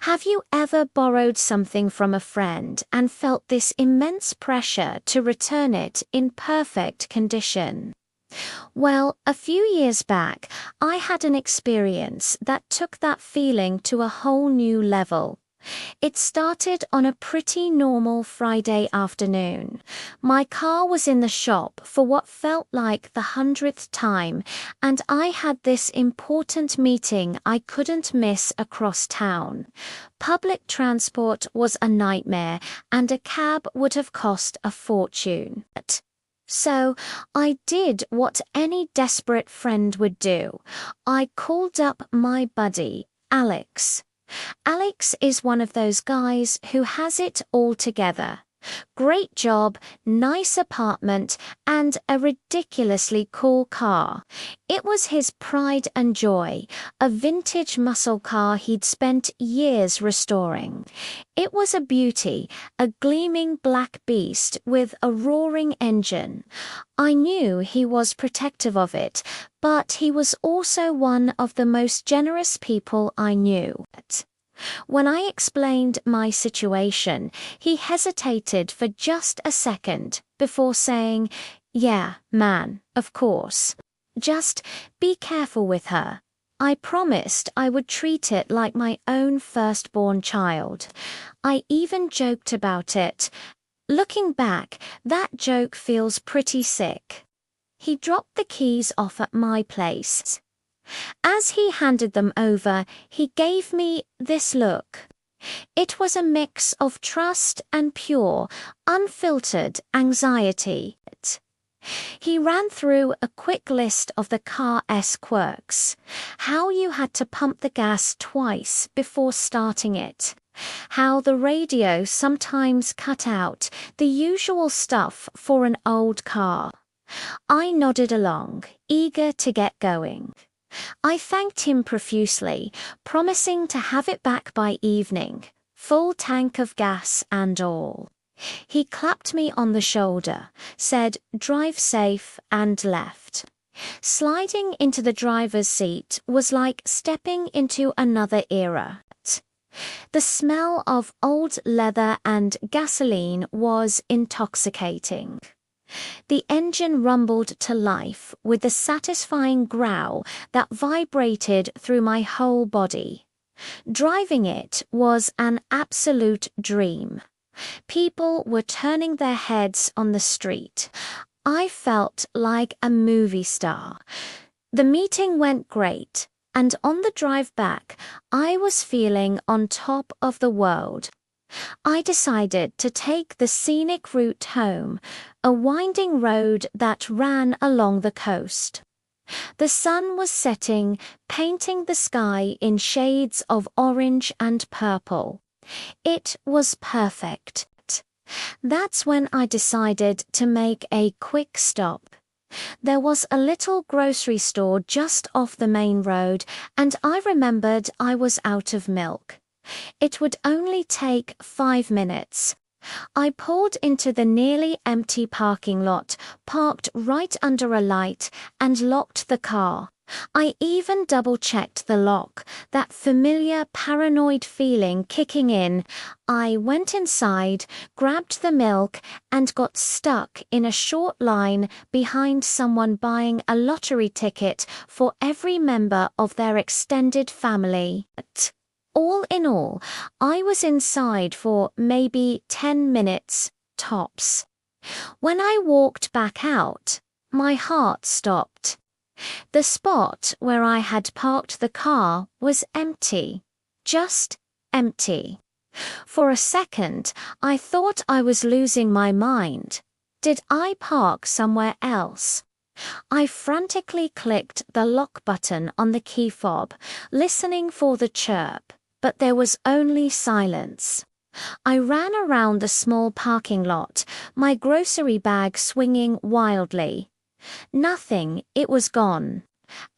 Have you ever borrowed something from a friend and felt this immense pressure to return it in perfect condition? Well, a few years back, I had an experience that took that feeling to a whole new level. It started on a pretty normal Friday afternoon. My car was in the shop for what felt like the 100th time, and I had this important meeting I couldn't miss across town. Public transport was a nightmare, and a cab would have cost a fortune. So I did what any desperate friend would do. I called up my buddy, Alex. Alex is one of those guys who has it all together. Great job, nice apartment, and a ridiculously cool car. It was his pride and joy, a vintage muscle car he'd spent years restoring. It was a beauty, a gleaming black beast with a roaring engine. I knew he was protective of it, but he was also one of the most generous people I knew. When I explained my situation, he hesitated for just a second before saying, "Yeah, man, of course. Just be careful with her." I promised I would treat it like my own firstborn child. I even joked about it. Looking back, that joke feels pretty sick. He dropped the keys off at my place. As he handed them over, he gave me this look. It was a mix of trust and pure, unfiltered anxiety. He ran through a quick list of the car's quirks. How you had to pump the gas twice before starting it. How the radio sometimes cut out, the usual stuff for an old car. I nodded along, eager to get going. I thanked him profusely, promising to have it back by evening, full tank of gas and all. He clapped me on the shoulder, said, "Drive safe," and left. Sliding into the driver's seat was like stepping into another era. The smell of old leather and gasoline was intoxicating. The engine rumbled to life with a satisfying growl that vibrated through my whole body. Driving it was an absolute dream. People were turning their heads on the street. I felt like a movie star. The meeting went great, and on the drive back, I was feeling on top of the world. I decided to take the scenic route home, a winding road that ran along the coast. The sun was setting, painting the sky in shades of orange and purple. It was perfect. That's when I decided to make a quick stop. There was a little grocery store just off the main road, and I remembered I was out of milk. It would only take 5 minutes. I pulled into the nearly empty parking lot, parked right under a light, and locked the car. I even double-checked the lock, that familiar paranoid feeling kicking in. I went inside, grabbed the milk, and got stuck in a short line behind someone buying a lottery ticket for every member of their extended family. All in all, I was inside for maybe 10 minutes, tops. When I walked back out, my heart stopped. The spot where I had parked the car was empty. Just empty. For a second, I thought I was losing my mind. Did I park somewhere else? I frantically clicked the lock button on the key fob, listening for the chirp. But there was only silence. I ran around the small parking lot, my grocery bag swinging wildly. Nothing, it was gone.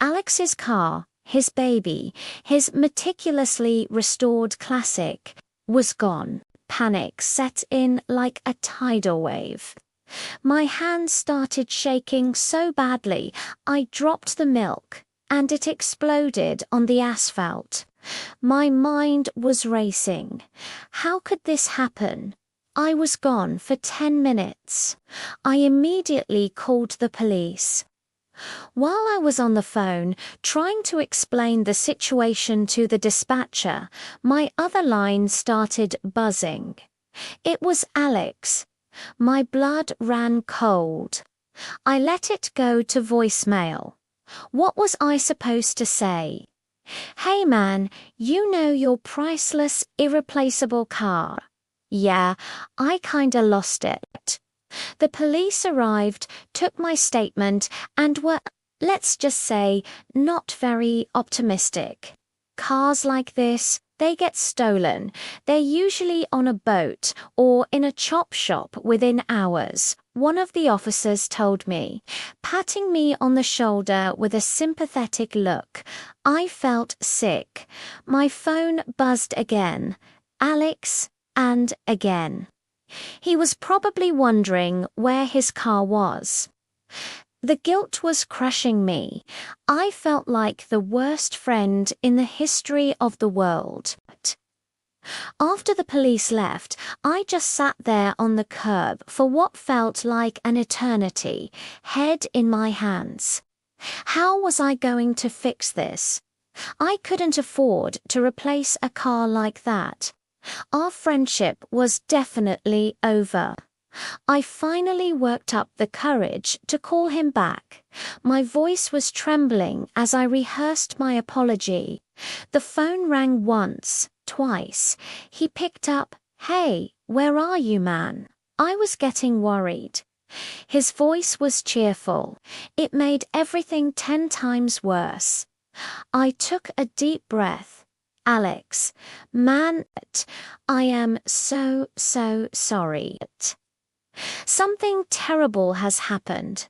Alex's car, his baby, his meticulously restored classic, was gone. Panic set in like a tidal wave. My hands started shaking so badly, I dropped the milk, and it exploded on the asphalt. My mind was racing. How could this happen? I was gone for 10 minutes. I immediately called the police. While I was on the phone, trying to explain the situation to the dispatcher, my other line started buzzing. It was Alex. My blood ran cold. I let it go to voicemail. What was I supposed to say? Hey man, you know your priceless, irreplaceable car. Yeah, I kinda lost it. The police arrived, took my statement, and were, let's just say, not very optimistic. Cars like this, they get stolen. They're usually on a boat or in a chop shop within hours, one of the officers told me, patting me on the shoulder with a sympathetic look. I felt sick. My phone buzzed again. Alex, and again. He was probably wondering where his car was. The guilt was crushing me. I felt like the worst friend in the history of the world. After the police left, I just sat there on the curb for what felt like an eternity, head in my hands. How was I going to fix this? I couldn't afford to replace a car like that. Our friendship was definitely over. I finally worked up the courage to call him back. My voice was trembling as I rehearsed my apology. The phone rang once, twice. He picked up, "Hey, where are you, man?" I was getting worried. His voice was cheerful. It made everything 10 times worse. I took a deep breath. Alex, man, I am so sorry. Something terrible has happened.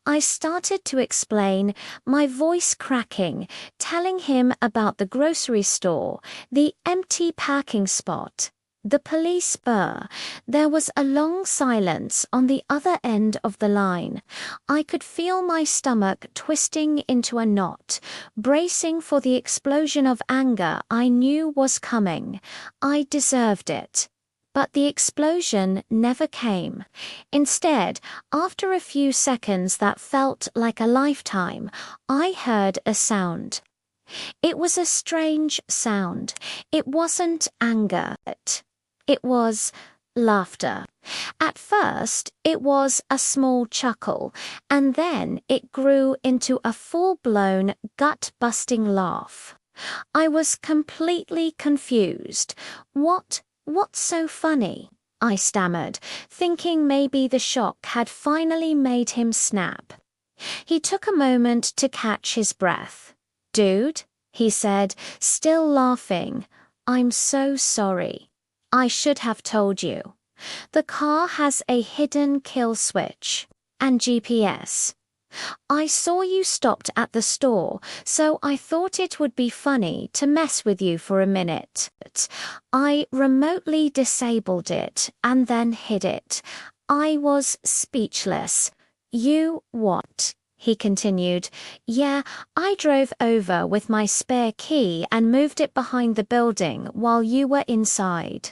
I started to explain, my voice cracking, telling him about the grocery store, the empty parking spot, the police burr. There was a long silence on the other end of the line. I could feel my stomach twisting into a knot, bracing for the explosion of anger I knew was coming. I deserved it. But the explosion never came. Instead, after a few seconds that felt like a lifetime, I heard a sound. It was a strange sound. It wasn't anger. It was laughter. At first, it was a small chuckle, and then it grew into a full-blown, gut-busting laugh. I was completely confused. What's so funny? I stammered, thinking maybe the shock had finally made him snap. He took a moment to catch his breath. "Dude," he said, still laughing, "I'm so sorry. I should have told you. The car has a hidden kill switch and GPS. I saw you stopped at the store, so I thought it would be funny to mess with you for a minute. I remotely disabled it and then hid it. I was speechless. You what?" he continued. "Yeah, I drove over with my spare key and moved it behind the building while you were inside.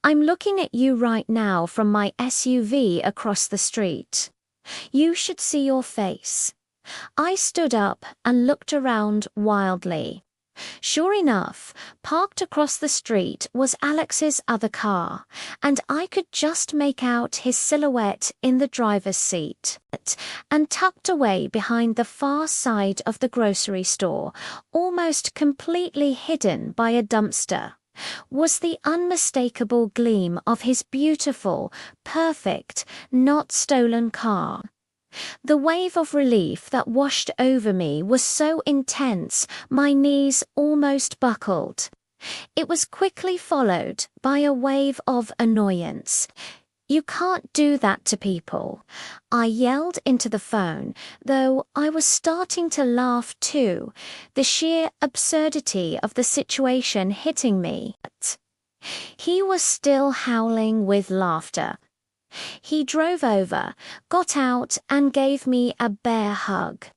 I'm looking at you right now from my SUV across the street. You should see your face." I stood up and looked around wildly. Sure enough, parked across the street was Alex's other car, and I could just make out his silhouette in the driver's seat. And tucked away behind the far side of the grocery store, almost completely hidden by a dumpster, was the unmistakable gleam of his beautiful, perfect, not stolen car. The wave of relief that washed over me was so intense my knees almost buckled. It was quickly followed by a wave of annoyance. "You can't do that to people," I yelled into the phone, though I was starting to laugh too, the sheer absurdity of the situation hitting me. He was still howling with laughter. He drove over, got out, and gave me a bear hug.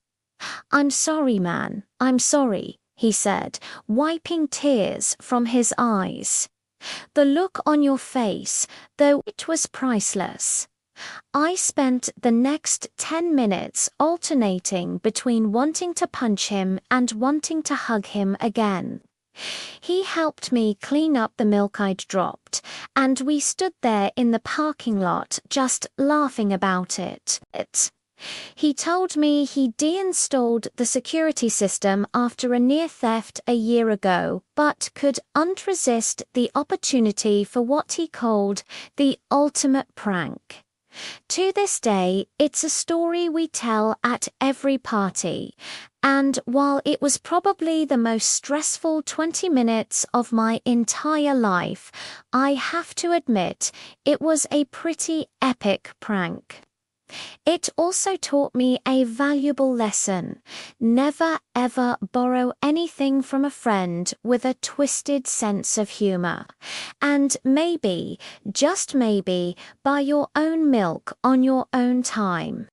"I'm sorry, man, I'm sorry. he said, wiping tears from his eyes. The look on your face, though, it was priceless. I spent the next 10 minutes alternating between wanting to punch him and wanting to hug him again. He helped me clean up the milk I'd dropped, and we stood there in the parking lot just laughing about it. He told me he deinstalled the security system after a near theft a year ago, but couldn't resist the opportunity for what he called the ultimate prank. To this day, it's a story we tell at every party, and while it was probably the most stressful 20 minutes of my entire life, I have to admit it was a pretty epic prank. It also taught me a valuable lesson. Never ever borrow anything from a friend with a twisted sense of humor. And maybe, just maybe, buy your own milk on your own time.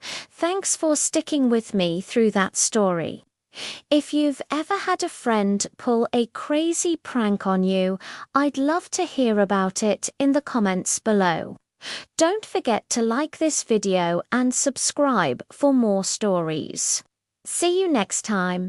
Thanks for sticking with me through that story. If you've ever had a friend pull a crazy prank on you, I'd love to hear about it in the comments below. Don't forget to like this video and subscribe for more stories. See you next time.